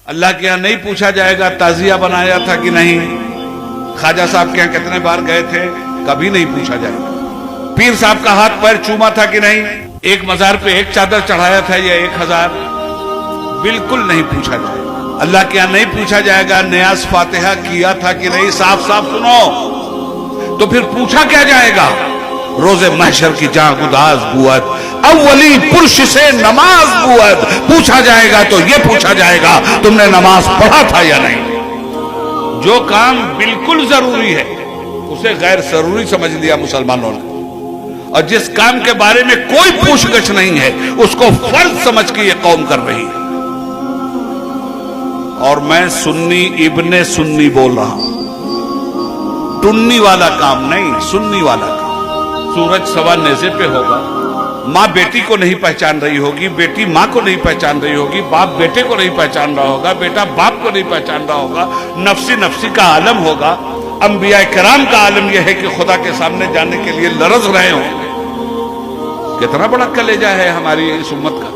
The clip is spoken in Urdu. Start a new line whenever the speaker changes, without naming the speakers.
اللہ کے یہاں نہیں پوچھا جائے گا تعزیہ بنایا تھا کہ نہیں، خواجہ صاحب کے یہاں کتنے بار گئے تھے، کبھی نہیں پوچھا جائے گا۔ پیر صاحب کا ہاتھ پیر چوما تھا کہ نہیں، ایک مزار پہ ایک چادر چڑھایا تھا یا 1000، بالکل نہیں پوچھا جائے گا۔ اللہ کے یہاں نہیں پوچھا جائے گا نیاز فاتحہ کیا تھا کہ نہیں، صاف صاف سنو، تو پھر پوچھا کیا جائے گا؟ روز محشر کی جاں گداز بود، اولی پرش سے نماز بود، پوچھا جائے گا تو یہ پوچھا جائے گا تم نے نماز پڑھا تھا یا نہیں۔ جو کام بالکل ضروری ہے اسے غیر ضروری سمجھ لیا مسلمانوں نے، اور جس کام کے بارے میں کوئی پوچھ گچھ نہیں ہے اس کو فرض سمجھ کے یہ قوم کر رہی ہے۔ اور میں سنی ابن سنی بول رہا ہوں، ٹنی والا کام نہیں، سنی والا کام۔ سورج سوا نیزے پہ ہوگا، ماں بیٹی کو نہیں پہچان رہی ہوگی، بیٹی ماں کو نہیں پہچان رہی ہوگی، باپ بیٹے کو نہیں پہچان رہا ہوگا، بیٹا باپ کو نہیں پہچان رہا ہوگا، نفسی نفسی کا عالم ہوگا۔ انبیاء کرام کا عالم یہ ہے کہ خدا کے سامنے جانے کے لیے لرز رہے ہوں۔ کتنا بڑا کلیجہ ہے ہماری اس امت کا۔